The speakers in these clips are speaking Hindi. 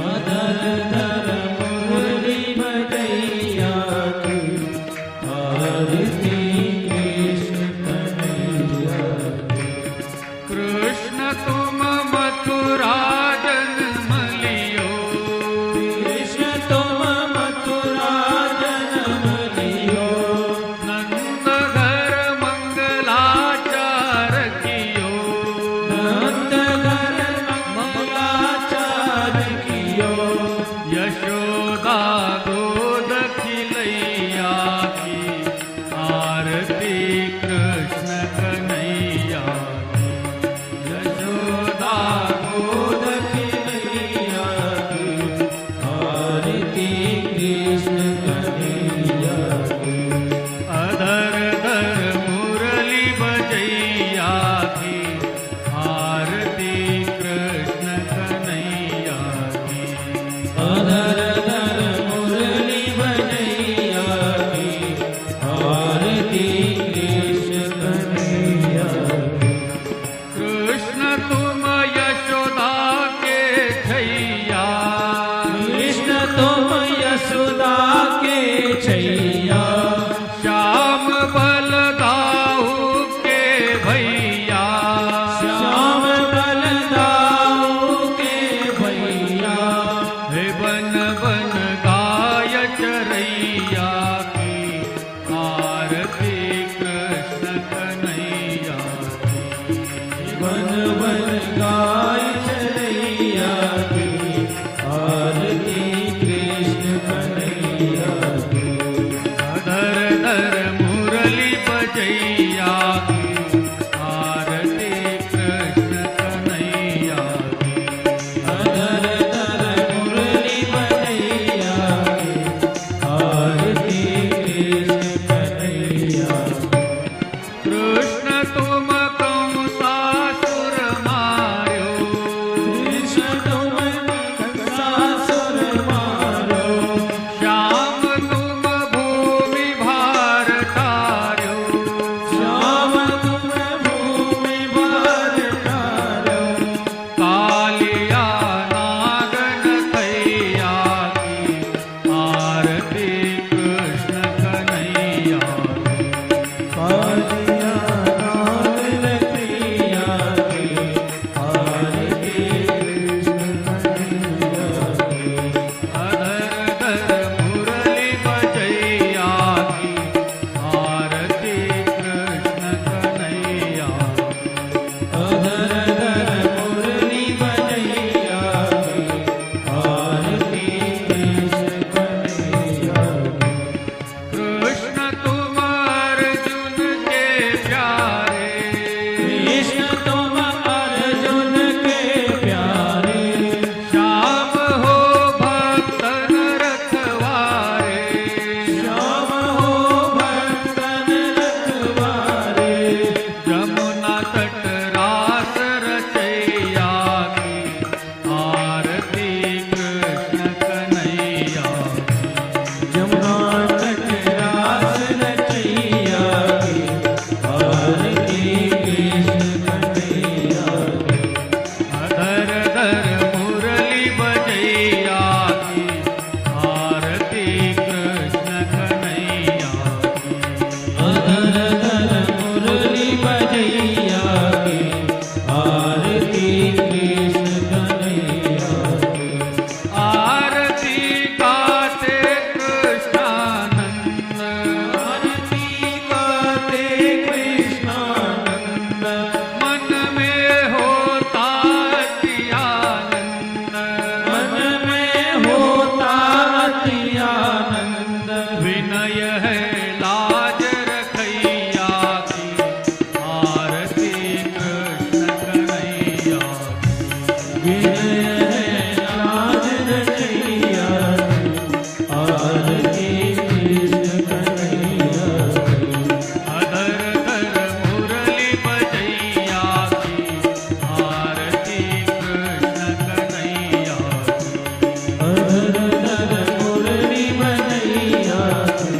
अधर धर मुरली बजैया की आरती कृष्ण कन्हैया की। कृष्ण तुम मथुरा जन्म लियो, कृष्ण तुम मथुरा जन्म लियो, नंद घर मंगलाचार कियो, नंद घर मंगलाचार कियो, यशोदा गोद खिलैया की आरती कृष्ण कन्हैया की। यशोदा गोद खिलैया की आरती कृष्ण कन्हैया की। अधर धर मुरली बजैया की आरती कृष्ण कन्हैया की। अधर धर मुरली बजैया की आरती कृष्ण कन्हैया की। कृष्ण तुम यशोदा के छैया, कृष्ण तुम यशोदा के छैया, श्याम बलदाऊ के भैया, श्याम बलदाऊ के भैया, हे बन बन गाय चरैया की आरती कृष्ण कन्हैया की। वन वन गाय चरैया की आरती कृष्ण कन्हैया की। अधर धर मुरली बजैया की आरती कृष्ण कन्हैया की। अधर धर मुरली बजैया की आरती कृष्ण कन्हैया की। कृष्ण तुम कंसासुर मार्यो, कृष्ण तुम कंसासुर मारो, श्याम तुम भूमि भार तार्यो, श्याम तुम भूमि भार तारो, कालिया नागन कैया की आरती कृष्ण कन्हैया की। कालिया नागन कैया की आरती कृष्ण कन्हैया की। अधर धर मुरली बजैया की आरती कृष्ण कन्हैया की। अधर धर मुरली बजैया की आरती कृष्ण कन्हैया की। कृष्ण तुम अर्जुन के प्यारे, कृष्ण तुम अर्जुन के प्यारे, श्याम हो भक्तन रखवारे, श्याम हो भक्तन रखवारे, जमुना तट रास रचैया की आरती कृष्ण कन्हैया की। जमुना तट रास रचैया की आरती कृष्ण कन्हैया की। अधर धर मुरली बजैया की आरती कृष्ण कन्हैया की। अधर धर मुरली बजैया की आरती कृष्ण कन्हैया की। आरती गाते कृष्णानंद, आरती गाते कृष्णानंद, मन में होता अति आनंद, मन में होता अति आनंद। विनय है लाज रखैया की आरती कृष्ण कन्हैया की। विनय है लाज रचैया की आरती कृष्ण कन्हैया की। अधर धर मुरली बजैया की आरती कृष्ण कन्हैया की। अधर धर मुरली बजैया की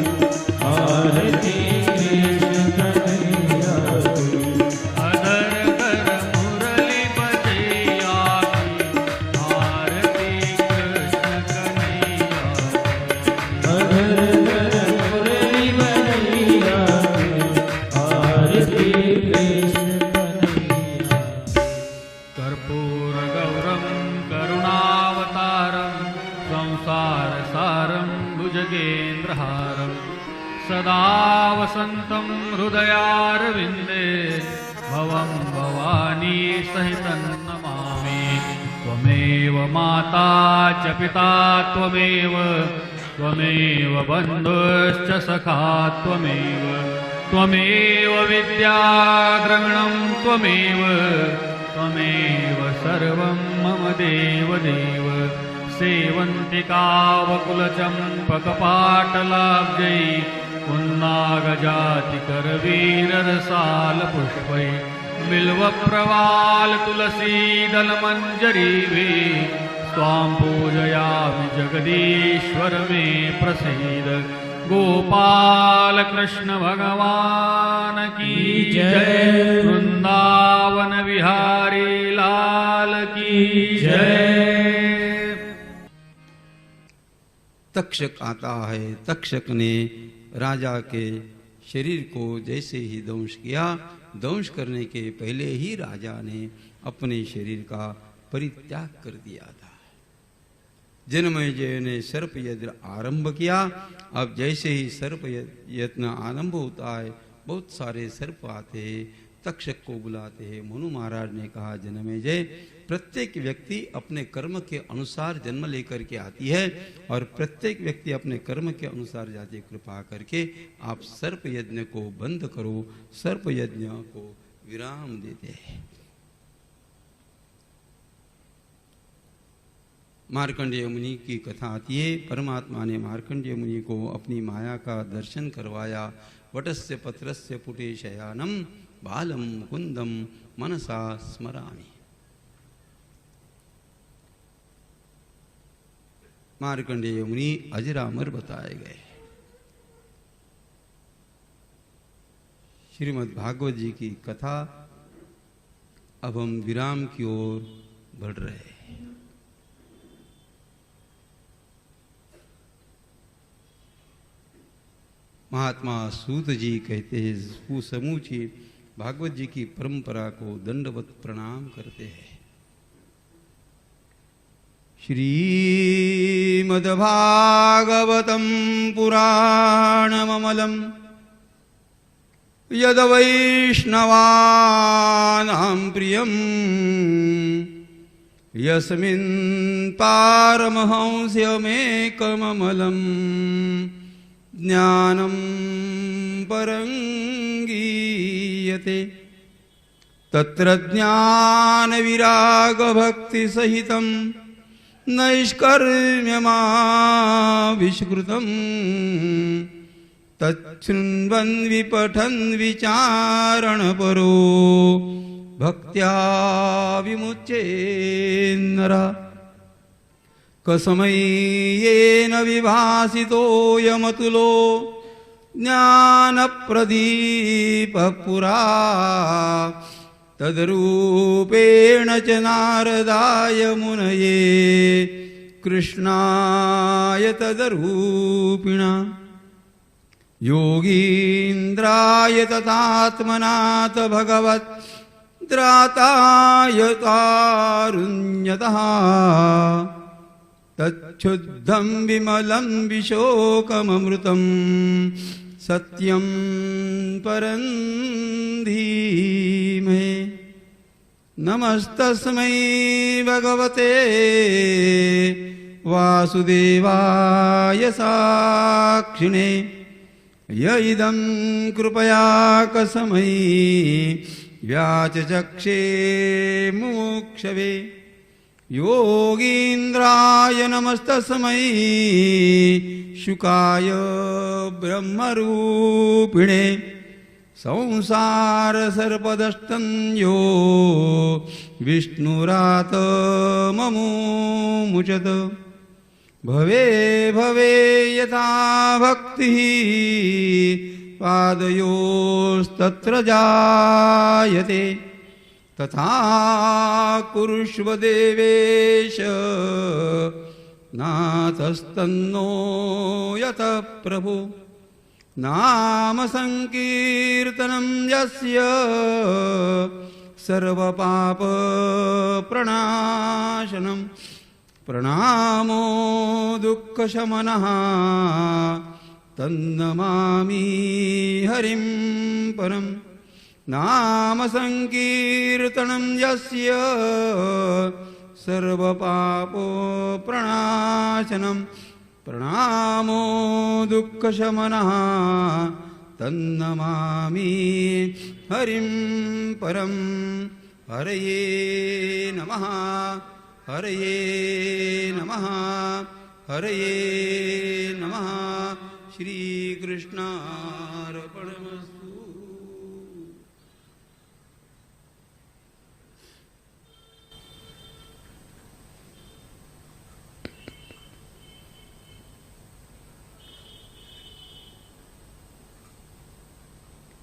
संसारसारं भुजगेन्द्रहारं सदा वसन्तं हृदयारविन्दे भवं भवानी सहितं नमामि। त्वमेव माता च पिता त्वमेव त्वमेव बन्धुश्च सखा त्वमेव त्वमेव विद्याद्रविणं त्वमेव त्वमेव सर्वं मम देवदेव। सेवन्तिकावकुलचम्पकपाटलाब्जै पुन्नागजातिकरवीररसालपुष्पै बिल्वप्रवालतुलसीदलमञ्जरीभिः त्वां पूजयामि जगदीश्वर मे प्रसीद। गोपाल कृष्ण भगवान की जय। वृंदावन विहारी लाल की जय। तक्षक आता है। तक्षक ने राजा के शरीर को जैसे ही दंश किया, दंश करने के पहले ही राजा ने अपने शरीर का परित्याग कर दिया था। जन्मेजय ने सर्प यज्ञ आरंभ किया। अब जैसे ही सर्प यज्ञ आरंभ होता है, बहुत सारे सर्प आते हैं, तक्षक को बुलाते हैं। मनु महाराज ने कहा, जन्मेजय, प्रत्येक व्यक्ति अपने कर्म के अनुसार जन्म लेकर के आती है और प्रत्येक व्यक्ति अपने कर्म के अनुसार जाती। कृपा करके आप सर्प यज्ञ को बंद करो। सर्प यज्ञ को विराम देते हैं। मार्कंडेय मुनि की कथा आती है। परमात्मा ने मार्कंडेय मुनि को अपनी माया का दर्शन करवाया। वटस्य पत्रस्य पुटे शयानम बालम मुकुंदम मनसा स्मरामि। मार्कंडेय मुनि अजरामर बताए गए। श्रीमद् भागवत जी की कथा। अब हम विराम की ओर बढ़ रहे हैं। महात्मा सूत जी कहते हैं, समूची भागवत जी की परंपरा को दंडवत प्रणाम करते हैं। श्रीमद्भागवतं पुराणममलं यद वैष्णवानां प्रियं यस्मिन् पारमहंस्यमेकममलं ज्ञानं परं गीयते। तत्र ज्ञानविरागभक्तिसहितं नैष्कर्म्यमाविष्कृतं तच्छृण्वन् विपठन् विचारणपरो भक्त्या विमुच्ये नरः। कसमै येन विभासितोऽयमतुलो ज्ञानप्रदीपः पुरा तद्रूपेण च नारदाय मुनये कृष्णाय तद्रूपिणा। योगीन्द्राय तथात्मनाथ भगवत् द्राताय तारुण्यतः तच्छुद्धं विमलं विशोकममृतं सत्यं परं धीमहि। नमस्तस्मै भगवते वासुदेवाय साक्षिणे य इदं कृपया कसमै व्याचचक्षे मुमुक्षवे। योगीन्द्राय नमस्तस्मै शुकाय ब्रह्मरूपिणे संसारसर्पदष्टं यो विष्णुरात ममुमुचत। भवे भवे यथा भक्तिः पादयोस्तत्र जायते तथा कुरुष्व देवेश नाथस्तन्नो यत प्रभु। नाम संकीर्तनं यस्य सर्वपाप प्रणाशनं प्रणामो दुःखशमनः तन्नमामि हरिं परं नाम संकीर्तनं यस्य सर्वपापो प्रणाशनं प्रणामो दुःखशमनः तन्नमामि हरिं परं हरये नमः हरये नमः हरये नमः श्री कृष्णार्पणमस्तु।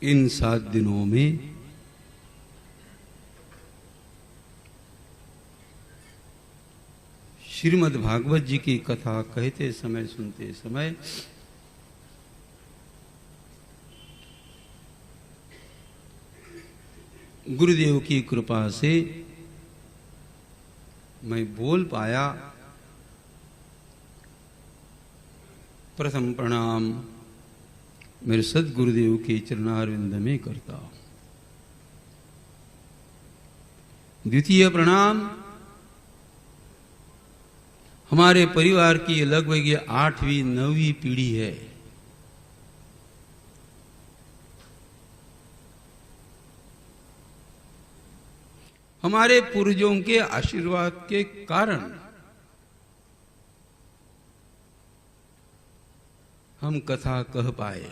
इन 7 दिनों में श्रीमद् भागवत जी की कथा कहते समय सुनते समय गुरुदेव की कृपा से मैं बोल पाया। प्रथम प्रणाम मेरे सद्गुरुदेव के चरणारविंद में करता हूं। द्वितीय प्रणाम हमारे परिवार की लगभग 8वीं 9वीं पीढ़ी है। हमारे पूर्वजों के आशीर्वाद के कारण हम कथा कह पाए।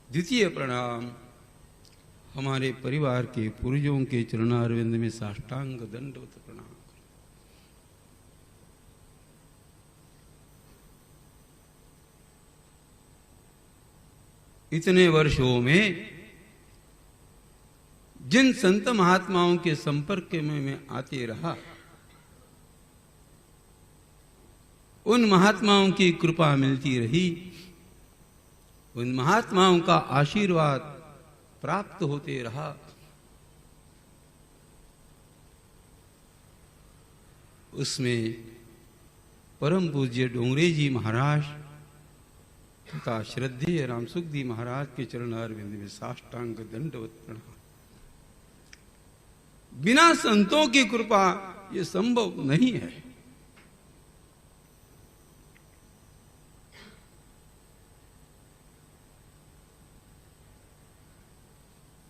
द्वितीय प्रणाम हमारे परिवार के पूर्वजों के चरणारविंद में साष्टांग दंडवत प्रणाम। इतने वर्षों में जिन संत महात्माओं के संपर्क में मैं आते रहा, उन महात्माओं की कृपा मिलती रही, उन महात्माओं का आशीर्वाद प्राप्त होते रहा। उसमें परम पूज्य डोंगरे जी महाराज तथा श्रद्धेय रामसुखदी महाराज के चरणारविंद में साष्टांग दंडवत प्रणाम। बिना संतों की कृपा ये संभव नहीं है।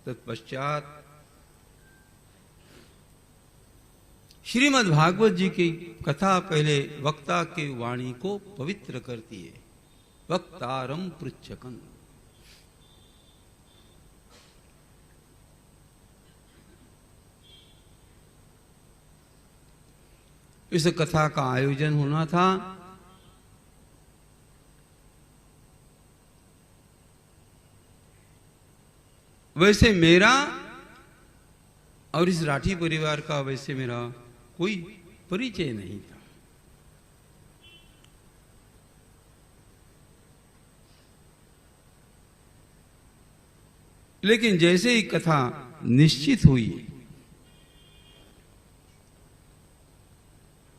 तत्पश्चात श्रीमद् भागवत जी की कथा पहले वक्ता के वाणी को पवित्र करती है। वक्तारम पृच्छकन, इस कथा का आयोजन होना था वैसे मेरा और इस राठी परिवार का वैसे मेरा कोई परिचय नहीं था। लेकिन जैसे ही कथा निश्चित हुई,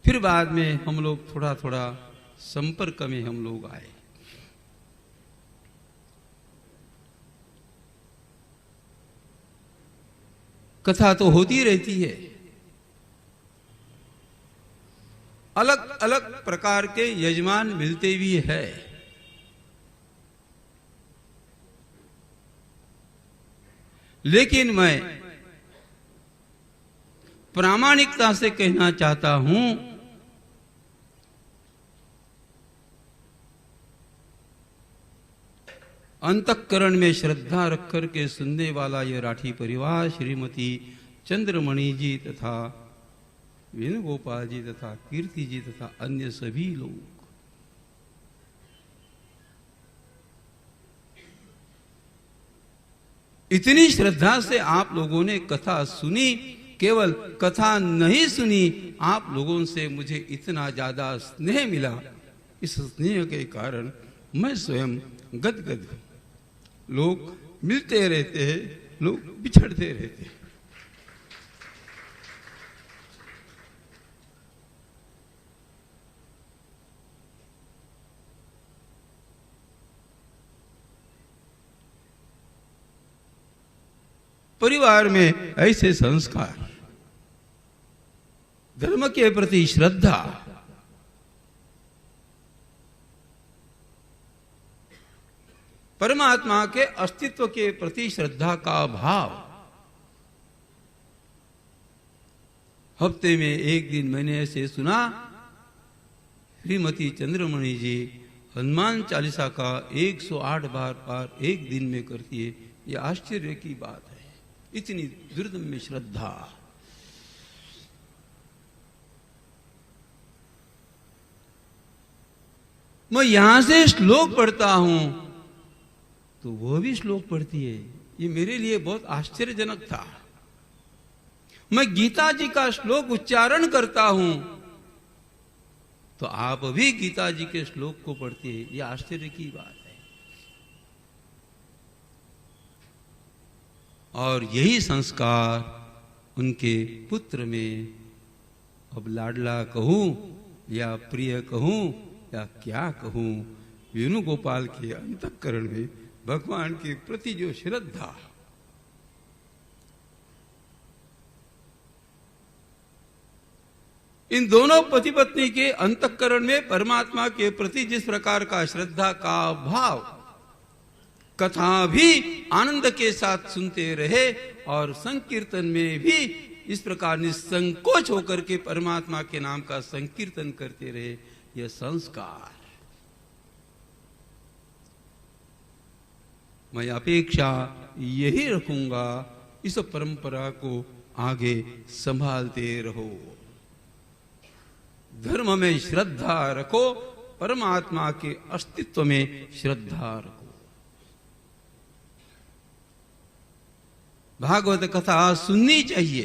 फिर बाद में हम लोग थोड़ा थोड़ा संपर्क में हम लोग आए। कथा तो होती रहती है, अलग अलग प्रकार के यजमान मिलते भी है। लेकिन मैं प्रामाणिकता से कहना चाहता हूं, अंतःकरण में श्रद्धा रख कर के सुनने वाला यह राठी परिवार श्रीमती चंद्रमणि जी तथा वेणुगोपाल जी तथा कीर्ति जी तथा अन्य सभी लोग इतनी श्रद्धा से आप लोगों ने कथा सुनी। केवल कथा नहीं सुनी, आप लोगों से मुझे इतना ज्यादा स्नेह मिला। इस स्नेह के कारण मैं स्वयं गदगद हूं। लोग मिलते रहते हैं, लोग बिछड़ते रहते हैं। परिवार में ऐसे संस्कार, धर्म के प्रति श्रद्धा, परमात्मा के अस्तित्व के प्रति श्रद्धा का भाव। हफ्ते में एक दिन मैंने ऐसे सुना, श्रीमती चंद्रमणि जी हनुमान चालीसा का 108 बार पार एक दिन में करती है। यह आश्चर्य की बात है, इतनी दुर्दम्य श्रद्धा। मैं यहां से श्लोक पढ़ता हूं तो वो भी श्लोक पढ़ती है। ये मेरे लिए बहुत आश्चर्यजनक था। मैं गीता जी का श्लोक उच्चारण करता हूं तो आप भी गीता जी के श्लोक को पढ़ते हैं। यह आश्चर्य की बात है। और यही संस्कार उनके पुत्र में, अब लाडला कहूं या प्रिय कहूं या क्या कहूं, वेणुगोपाल के अंतःकरण में भगवान के प्रति जो श्रद्धा, इन दोनों पति पत्नी के अंतःकरण में परमात्मा के प्रति जिस प्रकार का श्रद्धा का भाव, कथा भी आनंद के साथ सुनते रहे और संकीर्तन में भी इस प्रकार निसंकोच होकर के परमात्मा के नाम का संकीर्तन करते रहे। यह संस्कार मैं अपेक्षा यही रखूंगा, इस परंपरा को आगे संभालते रहो। धर्म में श्रद्धा रखो, परमात्मा के अस्तित्व में श्रद्धा रखो। भागवत कथा सुननी चाहिए,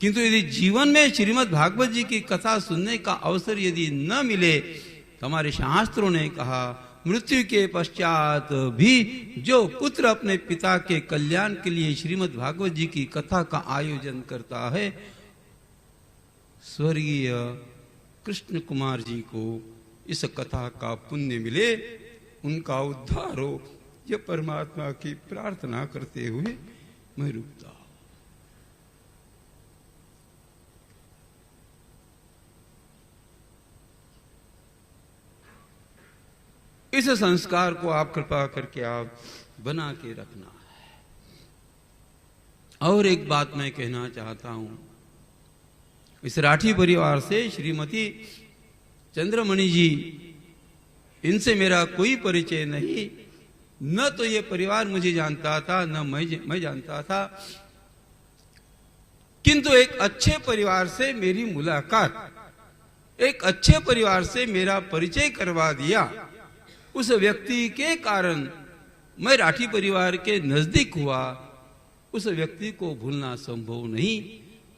किंतु यदि जीवन में श्रीमद् भागवत जी की कथा सुनने का अवसर यदि न मिले, तो हमारे शास्त्रों ने कहा मृत्यु के पश्चात भी जो पुत्र अपने पिता के कल्याण के लिए श्रीमद् भागवत जी की कथा का आयोजन करता है, स्वर्गीय कृष्ण कुमार जी को इस कथा का पुण्य मिले, उनका उद्धार हो, यह परमात्मा की प्रार्थना करते हुए मैं रुकता हूं। इस संस्कार को आप कृपा करके आप बना के रखना है। और एक बात मैं कहना चाहता हूं, इस राठी परिवार से श्रीमती चंद्रमणि जी, इनसे मेरा कोई परिचय नहीं, न तो ये परिवार मुझे जानता था, न मैं जानता था, किंतु एक अच्छे परिवार से मेरी मुलाकात, एक अच्छे परिवार से मेरा परिचय करवा दिया। उस व्यक्ति के कारण मैं राठी परिवार के नजदीक हुआ। उस व्यक्ति को भूलना संभव नहीं।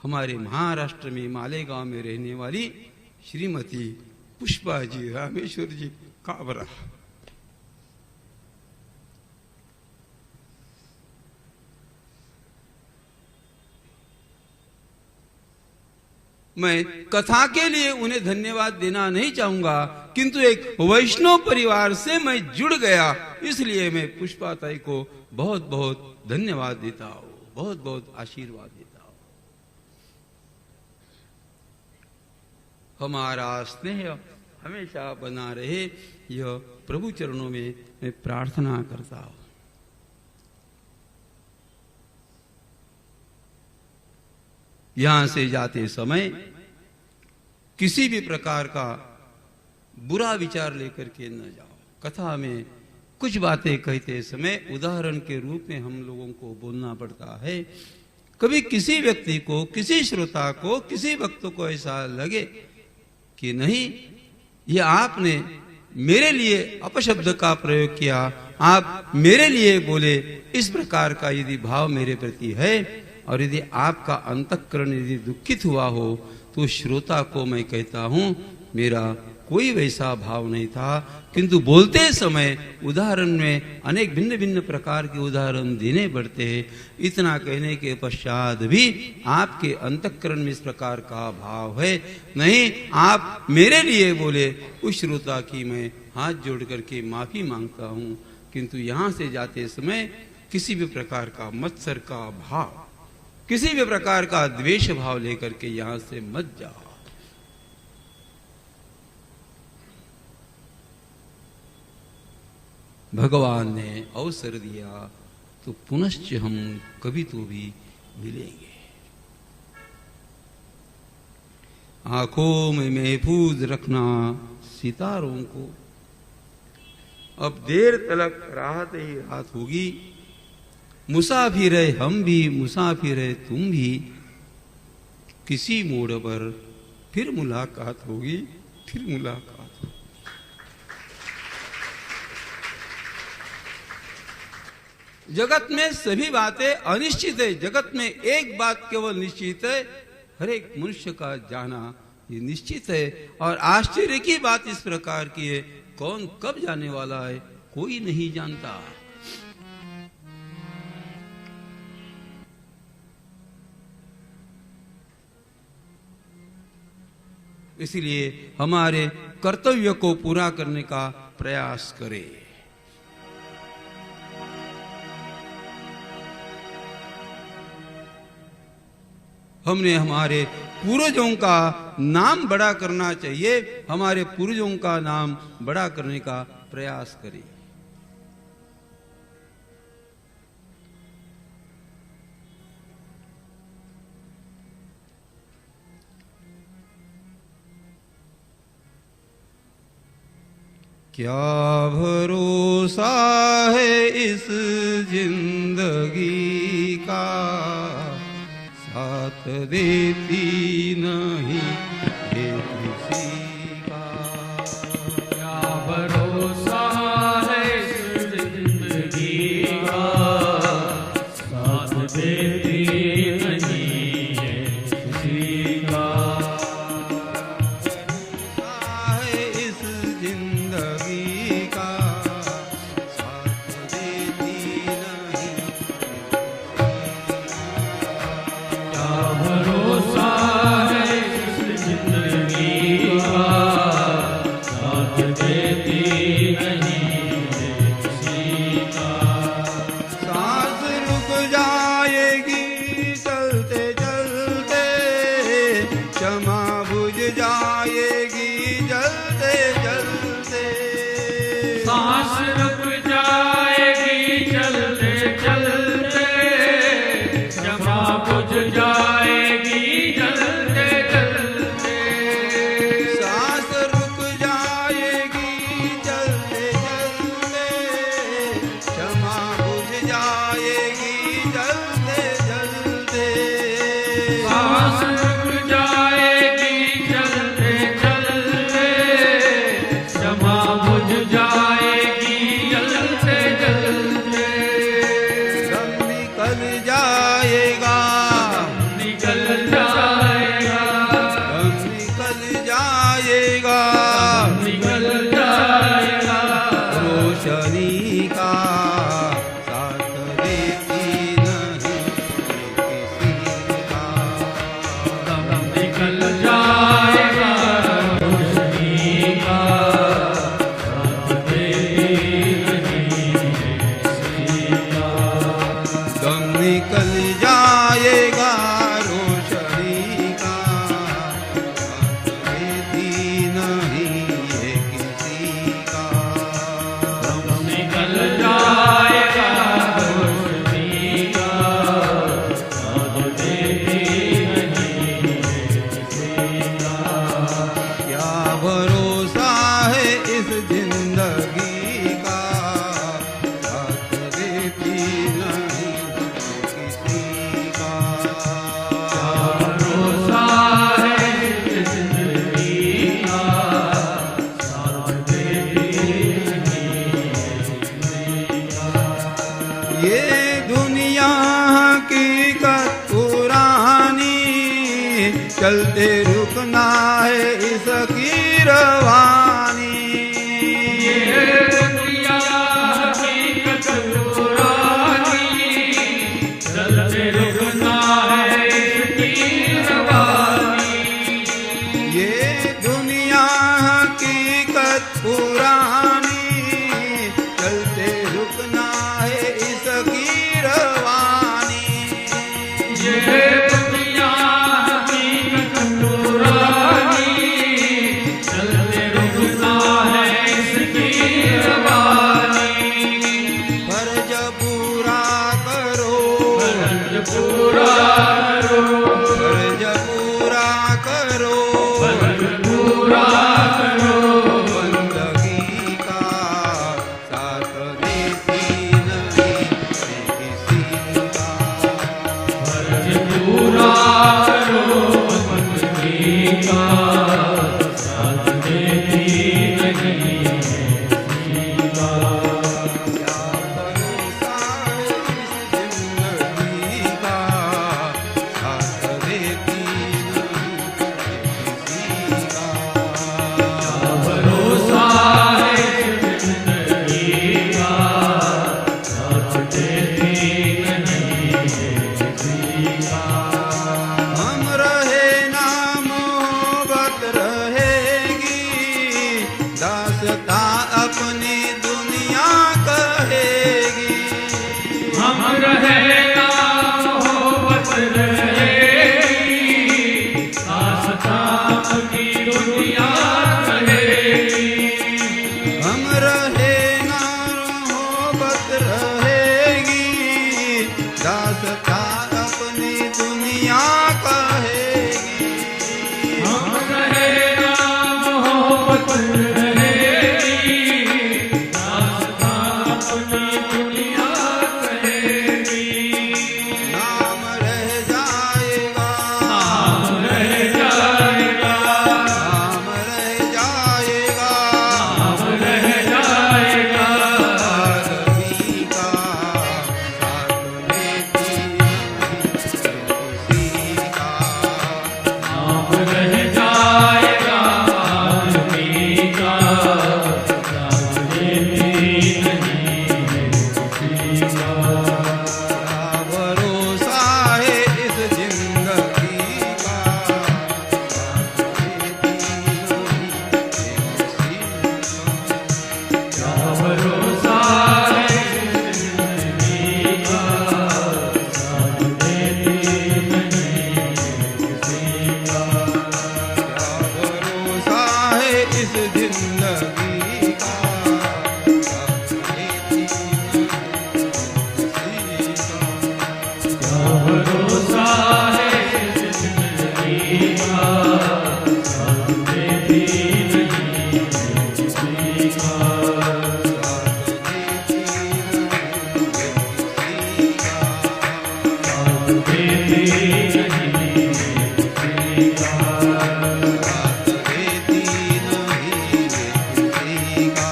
हमारे महाराष्ट्र में मालेगांव में रहने वाली श्रीमती पुष्पा जी रामेश्वर जी काबरा। मैं कथा के लिए उन्हें धन्यवाद देना नहीं चाहूंगा, किंतु एक वैष्णव परिवार से मैं जुड़ गया, इसलिए मैं पुष्पा ताई को बहुत बहुत धन्यवाद देता हूं, बहुत बहुत आशीर्वाद देता हूं। हमारा स्नेह हमेशा बना रहे, यह प्रभु चरणों में मैं प्रार्थना करता हूं। यहां से जाते समय किसी भी प्रकार का बुरा विचार लेकर के न जाओ। कथा में कुछ बातें कहते समय उदाहरण के रूप में हम लोगों को बोलना पड़ता है। कभी किसी व्यक्ति को, किसी श्रोता को, किसी भक्त को ऐसा लगे कि नहीं, ये आपने मेरे लिए अपशब्द का प्रयोग किया, आप मेरे लिए बोले, इस प्रकार का यदि भाव मेरे प्रति है और यदि आपका अंतःकरण यदि दुखित हुआ हो, तो श्रोता को मैं कहता हूं मेरा कोई वैसा भाव नहीं था, किंतु बोलते समय उदाहरण में अनेक भिन्न भिन्न प्रकार के उदाहरण देने पड़ते हैं। इतना कहने के पश्चात भी आपके अंतःकरण में इस प्रकार का भाव है, नहीं आप मेरे लिए बोले, उस श्रोता की मैं हाथ जोड़ करके माफी मांगता हूं। किंतु यहां से जाते समय किसी भी प्रकार का मत्सर का भाव, किसी भी प्रकार का द्वेष भाव लेकर के यहां से मत जाओ। भगवान ने अवसर दिया तो पुनश्च हम कभी तो भी मिलेंगे। आंखों में महफूज रखना सितारों को, अब देर तलक राहत ही रात होगी। मुसाफिर है हम भी, मुसाफिर है तुम भी, किसी मोड़ पर फिर मुलाकात होगी, फिर मुलाकात होगी। जगत में सभी बातें अनिश्चित है, जगत में एक बात केवल निश्चित है, हर एक मनुष्य का जाना ये निश्चित है। और आश्चर्य की बात इस प्रकार की है, कौन कब जाने वाला है कोई नहीं जानता। इसलिए हमारे कर्तव्य को पूरा करने का प्रयास करें। हमने हमारे पूर्वजों का नाम बड़ा करना चाहिए, हमारे पूर्वजों का नाम बड़ा करने का प्रयास करें। क्या भरोसा है इस जिंदगी का, साथ देती नहीं ये किसी का। क्या भरोसा है इस जिंदगी का, साथ देती नहीं है किसी का। है इस जिंदगी का, साथ देती नहीं। क्या भरोसा है इस जिंदगी का, साथ देती नहीं है किसी का। सांस रुक जाएगी चलते चलते, क्षमा बुझ जाएगी जलते जलते। सांस रुक जाएगी चलते चलते, क्षमा बुझ जाएगी जलते जलते। सांस रुक जाएगी चलते चलते, क्षमा बुझ जाएगी जलते जलते। सांस रुक जाएगी चलते चलते, क्षमा बुझ जाएगी जलते जलते। दम निकल जाएगा, निकल जाएगा, दम निकल जाएगा, निकल जाएगा। रोशनी का साथ देती नहीं किसी का। दम निकल जाएगा, रोशनी का साथ देती नहीं है किसी का। दम निकल जाएगा, रोशनी का साथ देती नहीं है किसी का। दम निकल जाएगा, रोशनी का साथ देती नहीं है किसी का। क्या भरोसा है इस जिंदगी का, साथ देती नहीं किसी का। भरोसा है इस जिंदगी का, साथ देती नहीं है किसी का। ये दुनिया हकीकत पुरानी, चलते रुकना है इसकी रवानी। ये दुनिया हकीकत पुरानी, चलते रुकना है इसकी रवानी। ये दुनिया हकीकत पुरानी, चलते रुकना है इसकी का साथ देती नहीं है किसी का। क्या भरोसा इस जिंदगी का, साथ देती नहीं किसी का। क्या भरोसा है जिंदगी का, साथ देती नहीं है किसी का। हम रहे ना मोहब्बत रहेगी, दास्ता अपनी दुनिया कहेगी। हम रहे ना मोहब्बत रहेगी, आस्था अपनी दुनिया रहेगी। हम रहे ना मोहब्बत रहेगी, दास्ता अपनी दुनिया कहेगी। हम रहे ना मोहब्बत रहेगी, आस्था अपनी दुनिया रहेगी। नाम रह जाएगा, नाम रह जाएगा, नाम रह जाएगा, नाम रह जाएगा। आदमी का साथ लेती नहीं किसी का। नाम रह जाएगा आदमी का, साथ देती नहीं है किसी का। क्या भरोसा है इस जिंदगी का, साथ देती नहीं किसी का। क्या भरोसा है जिंदगी का, साथ देती नहीं है किसी का। क्या भरोसा है इस जिंदगी का, साथ देती नहीं किसी का। क्या भरोसा है जिंदगी का, साथ देती नहीं है किसी का। साथ देती नहीं है किसी का।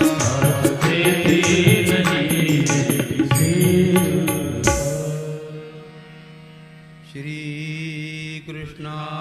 साथ देती नहीं है किसी का। श्री कृष्णार्पणमस्तु।